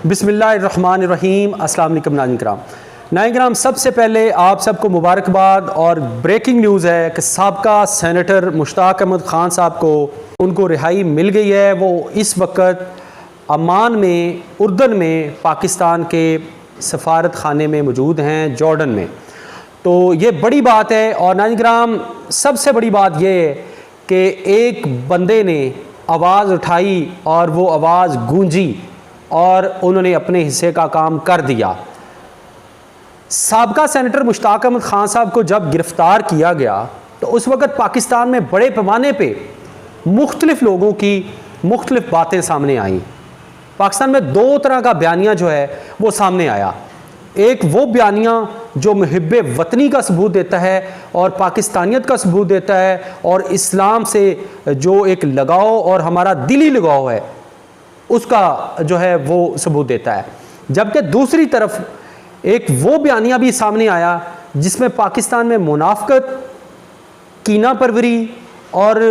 बिस्मिल्लाहिर्रहमानिर्रहीम। अस्सलाम वालेकुम नाज़रीन किराम। नाज़रीन किराम, सबसे पहले आप सबको मुबारकबाद और ब्रेकिंग न्यूज़ है कि साबका सेनेटर मुश्ताक अहमद ख़ान साहब को उनको रिहाई मिल गई है। वो इस वक्त अमान में, उर्दन में, पाकिस्तान के सफारत खाने में मौजूद हैं, जॉर्डन में। तो ये बड़ी बात है। और नाज़रीन किराम, सबसे बड़ी बात ये है कि एक बंदे ने आवाज़ उठाई और वो आवाज़ गूंजी और उन्होंने अपने हिस्से का काम कर दिया। साबका सेनेटर मुश्ताक अहमद ख़ान साहब को जब गिरफ़्तार किया गया तो उस वक़्त पाकिस्तान में बड़े पैमाने पे मुख्तलिफ़ लोगों की मुख्तलिफ़ बातें सामने आईं। पाकिस्तान में दो तरह का बयानिया जो है वो सामने आया। एक वो बयानिया जो मुहिब्बे वतनी का सबूत देता है और पाकिस्तानियत का सबूत देता है और इस्लाम से जो एक लगाव और हमारा दिली लगाव है उसका जो है वो सबूत देता है। जबकि दूसरी तरफ एक वो बयानिया भी सामने आया जिसमें पाकिस्तान में मुनाफकत, कीना परवरी और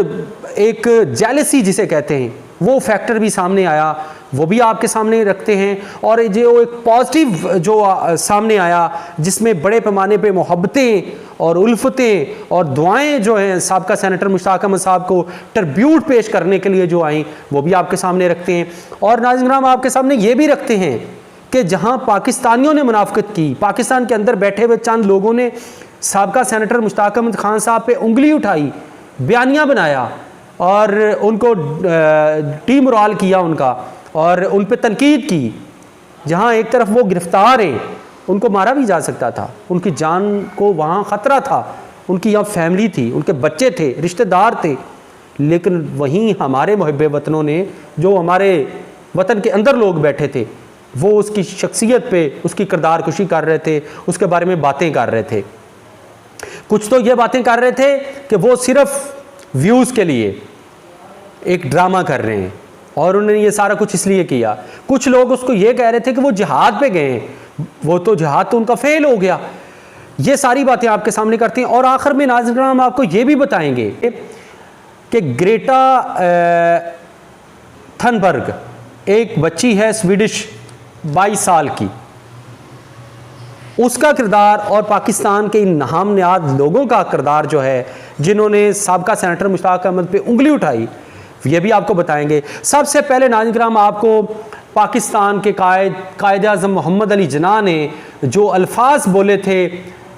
एक जेलसी जिसे कहते हैं वो फैक्टर भी सामने आया। वो भी आपके सामने रखते हैं। और जो एक पॉजिटिव जो सामने आया जिसमें बड़े पैमाने पे मोहब्बतें और उल्फतें और दुआएं जो हैं साबका सेनेटर मुश्ताक अहमद साहब को ट्रिब्यूट पेश करने के लिए जो आई वो भी आपके सामने रखते हैं। और नाज़रीन किराम, आपके सामने ये भी रखते हैं कि जहां पाकिस्तानियों ने मुनाफकत की, पाकिस्तान के अंदर बैठे हुए चंद लोगों ने साबका सेनेटर मुश्ताक अहमद ख़ान साहब पे उंगली उठाई, बयानिया बनाया और उनको डीमोरल किया उनका और उन पर तनकीद की। जहाँ एक तरफ वो गिरफ़्तार हैं, उनको मारा भी जा सकता था, उनकी जान को वहाँ ख़तरा था, उनकी यहाँ फैमिली थी, उनके बच्चे थे, रिश्तेदार थे। लेकिन वहीं हमारे मुहिब्बे वतनों ने, जो हमारे वतन के अंदर लोग बैठे थे, वो उसकी शख्सियत पे उसकी किरदार कुशी कर रहे थे, उसके बारे में बातें कर रहे थे। कुछ तो ये बातें कर रहे थे कि वो सिर्फ व्यूज़ के लिए एक ड्रामा कर रहे हैं और उन्होंने ये सारा कुछ इसलिए किया। कुछ लोग उसको ये कह रहे थे कि वो जिहाद पे गए हैं, वो तो जिहाद तो उनका फेल हो गया। ये सारी बातें आपके सामने करते हैं। और आखिर में नाज़रीन हम आपको ये भी बताएंगे कि ग्रेटा थनबर्ग एक बच्ची है स्वीडिश 22 साल की, उसका किरदार और पाकिस्तान के इन नाम नियाद लोगों का किरदार जो है जिन्होंने साबका सेनेटर मुश्ताक अहमद पे उंगली उठाई, ये भी आपको बताएंगे। सबसे पहले नाज़रीन किराम, आपको पाकिस्तान के कायद आज़म मोहम्मद अली जिन्ना ने जो अल्फाज बोले थे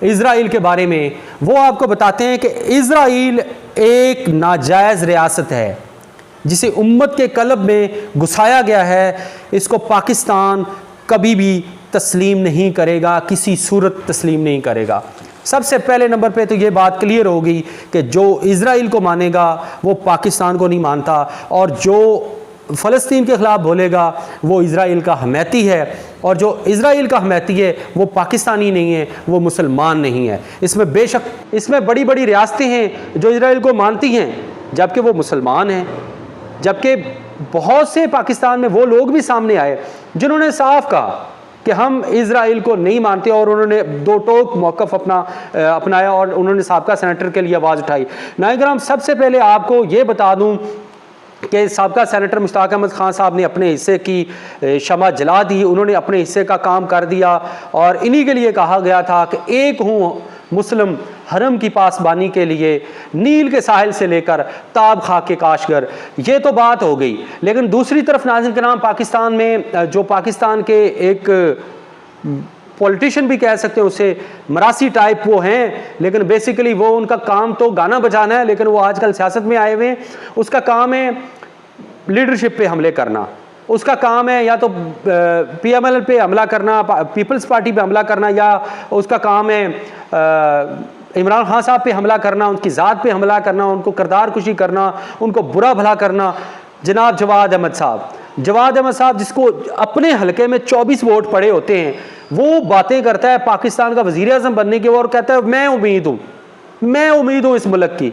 इज़राइल के बारे में, वो आपको बताते हैं कि इज़राइल एक नाजायज़ रियासत है जिसे उम्मत के कल्ब में घुसाया गया है। इसको पाकिस्तान कभी भी तस्लीम नहीं करेगा, किसी सूरत तस्लीम नहीं करेगा। सबसे पहले नंबर पे तो ये बात क्लियर होगी कि जो इज़राइल को मानेगा वो पाकिस्तान को नहीं मानता, और जो फ़लस्तीन के ख़िलाफ़ बोलेगा वो इज़राइल का हमायती है, और जो इज़राइल का हमायती है वो पाकिस्तानी नहीं है, वो मुसलमान नहीं है। इसमें बेशक इसमें बड़ी बड़ी रियासतें हैं जो इज़राइल को मानती हैं जबकि वो मुसलमान हैं। जबकि बहुत से पाकिस्तान में वो लोग भी सामने आए जिन्होंने साफ कहा कि हम इज़राइल को नहीं मानते, और उन्होंने दो टोक मौक़िफ़ अपनाया और उन्होंने साबका सेनेटर के लिए आवाज़ उठाई। नाज़रीन किराम, सबसे पहले आपको ये बता दूं कि साबका सेनेटर मुश्ताक अहमद ख़ान साहब ने अपने हिस्से की शमा जला दी, उन्होंने अपने हिस्से का काम कर दिया। और इन्हीं के लिए कहा गया था कि एक हूँ मुस्लिम हरम की पासबानी के लिए नील के साहिल से लेकर ताब खाक के काशगर। ये तो बात हो गई। लेकिन दूसरी तरफ नाज़रीन किराम, पाकिस्तान में जो पाकिस्तान के एक पॉलिटिशियन भी कह सकते हैं, उसे मरासी टाइप वो हैं, लेकिन बेसिकली वो उनका काम तो गाना बजाना है, लेकिन वो आजकल सियासत में आए हुए हैं। उसका काम है लीडरशिप पे हमले करना, उसका काम है या तो PML पे हमला करना, पीपल्स पार्टी पे हमला करना, या उसका काम है इमरान खान साहब पे हमला करना, उनकी ज़ात पे हमला करना, उनको किरदार कुशी करना, उनको बुरा भला करना। जनाब जवाद अहमद साहब जिसको अपने हलके में 24 वोट पड़े होते हैं, वो बातें करता है पाकिस्तान का वज़ीर आज़म बनने की, और कहता है मैं उम्मीद हूँ इस मुल्क की,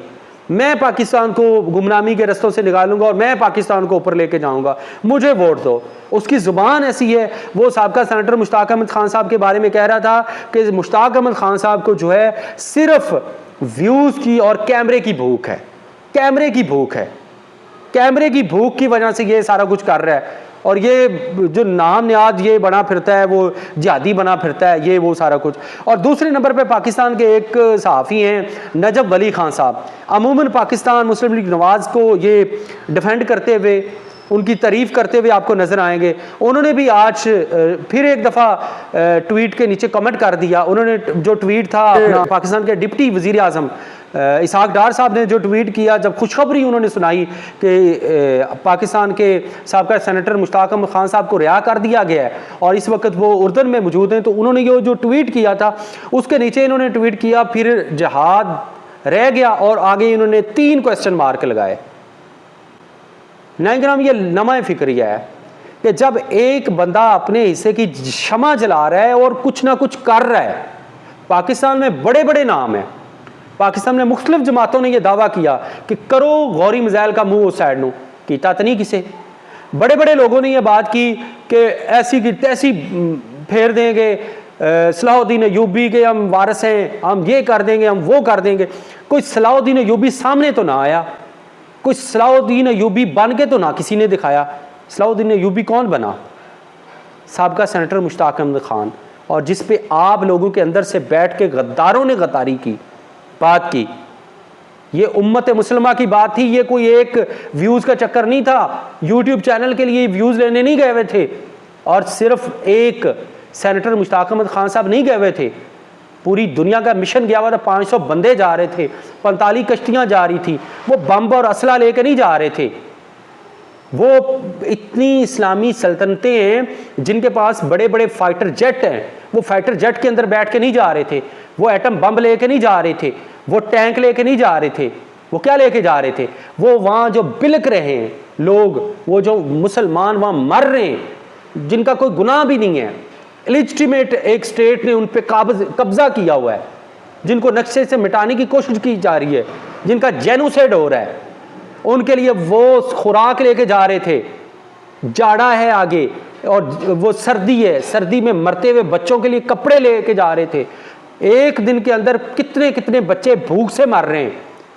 मैं पाकिस्तान को गुमनामी के रस्तों से निकालूंगा और मैं पाकिस्तान को ऊपर लेके जाऊंगा, मुझे वोट दो। उसकी ज़ुबान ऐसी है। वो साबका सेनेटर मुश्ताक अहमद ख़ान साहब के बारे में कह रहा था कि मुश्ताक अहमद ख़ान साहब को जो है सिर्फ व्यूज़ की और कैमरे की भूख है, कैमरे की भूख की वजह से ये सारा कुछ कर रहा है। और ये जो नाम नियाद ये बना फिरता है, वो जिहादी बना फिरता है, ये वो सारा कुछ। और दूसरे नंबर पे पाकिस्तान के एक सहाफ़ी हैं नजब वली खान साहब। अमूमन पाकिस्तान मुस्लिम लीग नवाज़ को ये डिफेंड करते हुए, उनकी तारीफ़ करते हुए आपको नज़र आएंगे। उन्होंने भी आज फिर एक दफ़ा ट्वीट के नीचे कमेंट कर दिया। उन्होंने जो ट्वीट था पाकिस्तान के डिप्टी वज़ीर आज़म इसहाक डार साहब ने जो ट्वीट किया, जब खुशखबरी उन्होंने सुनाई कि पाकिस्तान के साबका सेनेटर मुश्ताक अहमद खान साहब को रिहा कर दिया गया है और इस वक्त वो उर्दन में मौजूद हैं, तो उन्होंने ये जो ट्वीट किया था उसके नीचे इन्होंने ट्वीट किया फिर जिहाद रह गया, और आगे इन्होंने 3 क्वेश्चन मार्क लगाए। नाज़रीन, ये नमा फिक्रिया है कि जब एक बंदा अपने हिस्से की शमा जला रहा है और कुछ ना कुछ कर रहा है। पाकिस्तान में बड़े बड़े नाम हैं, पाकिस्तान में मुख्तलिफ जमातों ने यह दावा किया कि करो गौरी मिसाइल का मुंह उस साइड नू कीता तो नहीं किसे। बड़े बड़े लोगों ने यह बात की कि ऐसी की तैसी फेर देंगे, सलाहुद्दीन अय्यूबी के हम वारिस हैं, हम ये कर देंगे, हम वो कर देंगे। कोई सलाहुद्दीन अय्यूबी सामने तो ना आया, कोई सलाहुद्दीन अय्यूबी बन के तो ना किसी ने दिखाया। सलाहुद्दीन अय्यूबी कौन बना? साबका सेनेटर मुश्ताक अहमद खान, और जिस पे आप लोगों के अंदर से बैठ के गद्दारों ने गद्दारी की बात की। ये उम्मत मुसलमा की बात थी, ये कोई एक व्यूज़ का चक्कर नहीं था। यूट्यूब चैनल के लिए व्यूज़ लेने नहीं गए हुए थे, और सिर्फ एक सेनेटर मुश्ताक अहमद खान साहब नहीं गए हुए थे, पूरी दुनिया का मिशन गया हुआ था। 500 बंदे जा रहे थे, 45 कश्तियाँ जा रही थी, वो बम और असला लेकर नहीं जा रहे थे। वो इतनी इस्लामी सल्तनतें हैं जिनके पास बड़े बड़े फाइटर जेट हैं, वो फाइटर जेट के अंदर बैठ के नहीं जा रहे थे, वो एटम बम लेके नहीं जा रहे थे, वो टैंक लेके नहीं जा रहे थे। वो क्या लेके जा रहे थे? वो वहाँ जो बिलक रहे हैं लोग, वो जो मुसलमान वहाँ मर रहे हैं जिनका कोई गुनाह भी नहीं है, इलिजिटिमेट एक स्टेट ने उन पे कब्जा किया हुआ है, जिनको नक्शे से मिटाने की कोशिश की जा रही है, जिनका जेनोसाइड हो रहा है, उनके लिए वो खुराक लेके जा रहे थे। जाड़ा है आगे और वो सर्दी है, सर्दी में मरते हुए बच्चों के लिए कपड़े लेके जा रहे थे। एक दिन के अंदर कितने कितने बच्चे भूख से मर रहे हैं,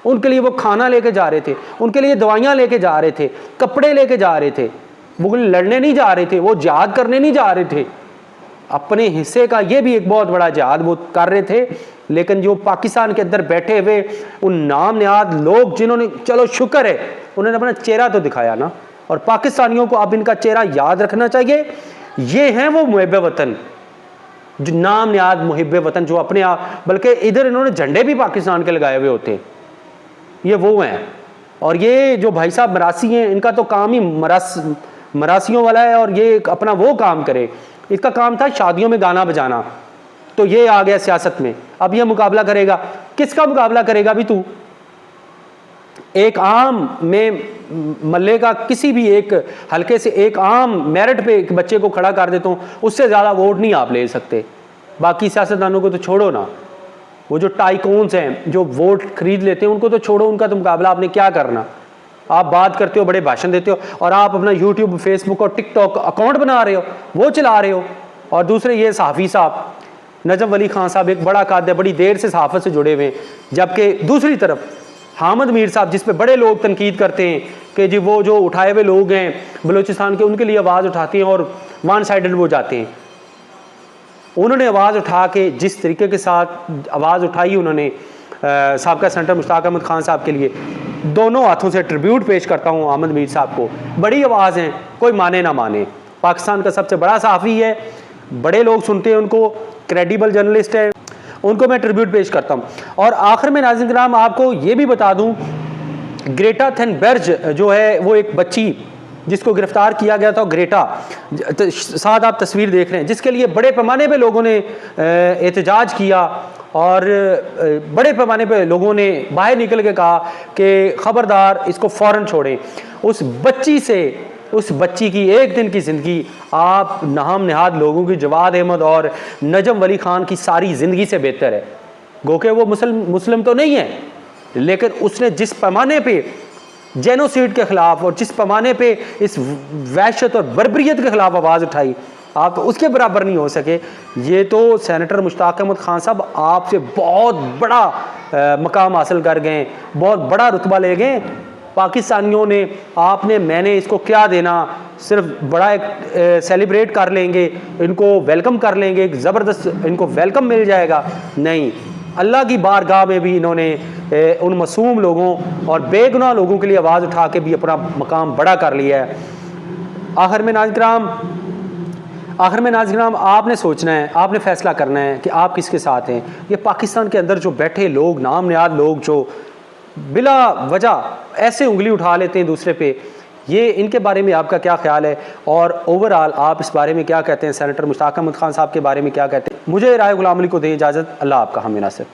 उनके लिए वो खाना लेके जा रहे थे, उनके लिए दवाइयाँ लेके जा रहे थे, कपड़े लेके जा रहे थे। वो लड़ने नहीं जा रहे थे, वो जिहाद करने नहीं जा रहे थे, अपने हिस्से का ये भी एक बहुत बड़ा जिहाद वो कर रहे थे। लेकिन जो पाकिस्तान के अंदर बैठे हुए उन नाम निहाद लोग, जिन्होंने, चलो शुक्र है उन्होंने अपना चेहरा तो दिखाया ना, और पाकिस्तानियों को अब इनका चेहरा याद रखना चाहिए। ये हैं वो मुहिब वतन, जो नाम निहाद मुहिब वतन, जो अपने आप, बल्कि इधर इन्होंने झंडे भी पाकिस्तान के लगाए हुए होते, ये वो हैं। और ये जो भाई साहब मरासी हैं, इनका तो काम ही मरासियों वाला है, और ये अपना वो काम करे। इसका काम था शादियों में गाना बजाना, तो ये आ गया सियासत में। अब ये मुकाबला करेगा, किसका मुकाबला करेगा भी तू? एक आम में मल्ले का किसी भी एक हल्के से एक आम मेरिट पे एक बच्चे को खड़ा कर देता हूँ, उससे ज़्यादा वोट नहीं आप ले सकते। बाकी सियासतदानों को तो छोड़ो ना, वो जो टाइकून्स हैं जो वोट खरीद लेते हैं उनको तो छोड़ो, उनका तो मुकाबला आपने क्या करना। आप बात करते हो, बड़े भाषण देते हो, और आप अपना यूट्यूब, फेसबुक और टिकटॉक अकाउंट बना रहे हो, वो चला रहे हो। और दूसरे ये सहाफ़ी साहब नजब वली खान साहब एक बड़ा काद है, बड़ी देर से सहाफ़त से जुड़े हुए हैं, जबकि दूसरी तरफ हामिद मीर साहब, जिस पे बड़े लोग तनकीद करते हैं कि जी वो जो उठाए हुए लोग हैं बलूचिस्तान के, उनके लिए आवाज़ उठाते हैं और वन साइडेड वो जाते हैं। उन्होंने आवाज़ उठा के जिस तरीके के साथ आवाज़ उठाई उन्होंने साबका सेनेटर मुश्ताक अहमद खान साहब के लिए, दोनों हाथों से ट्रिब्यूट पेश करता हूँ हामिद मीर साहब को। बड़ी आवाज़ हैं, कोई माने ना माने, पाकिस्तान का सबसे बड़ा सहाफ़ी है, बड़े लोग सुनते हैं उनको, क्रेडिबल जर्नलिस्ट है, उनको मैं ट्रिब्यूट पेश करता हूँ। और आखिर में नाज़रीन किराम आपको ये भी बता दूँ, ग्रेटा थनबर्ग जो है वो एक बच्ची जिसको गिरफ्तार किया गया था, ग्रेटा, साथ आप तस्वीर देख रहे हैं, जिसके लिए बड़े पैमाने पे लोगों ने एहतजाज किया, और बड़े पैमाने पे लोगों ने बाहर निकल के कहा कि ख़बरदार इसको फ़ौरन छोड़ें। उस बच्ची की एक दिन की ज़िंदगी आप नाम निहाद लोगों की जवाद अहमद और नजम वली ख़ान की सारी ज़िंदगी से बेहतर है। गो के वो मुस्लिम तो नहीं है, लेकिन उसने जिस पैमाने पे जेनोसाइड के ख़िलाफ़ और जिस पैमाने पे इस वहशत और बर्बरियत के ख़िलाफ़ आवाज़ उठाई, आप तो उसके बराबर नहीं हो सके। ये तो सेनेटर मुश्ताक अहमद खान साहब आपसे बहुत बड़ा मकाम हासिल कर गए, बहुत बड़ा रुतबा ले गए, पाकिस्तानियों ने आपने मैंने इसको क्या देना, सिर्फ बड़ा एक सेलिब्रेट कर लेंगे, इनको वेलकम कर लेंगे, एक ज़बरदस्त इनको वेलकम मिल जाएगा। नहीं, अल्लाह की बारगाह में भी इन्होंने उन मासूम लोगों और बेगुनाह लोगों के लिए आवाज़ उठा के भी अपना मकाम बड़ा कर लिया है। आखिर में नाज़रीन आपने सोचना है, आपने फैसला करना है कि आप किसके साथ हैं। ये पाकिस्तान के अंदर जो बैठे लोग, नाम नियाद लोग जो बिला वजह ऐसे उंगली उठा लेते हैं दूसरे पे, ये इनके बारे में आपका क्या ख्याल है और ओवरऑल आप इस बारे में क्या कहते हैं? सेनेटर मुश्ताक अहमद खान साहब के बारे में क्या कहते हैं? मुझे राय गुलाम अली को दें इजाज़त। अल्लाह आपका हामी नासिर।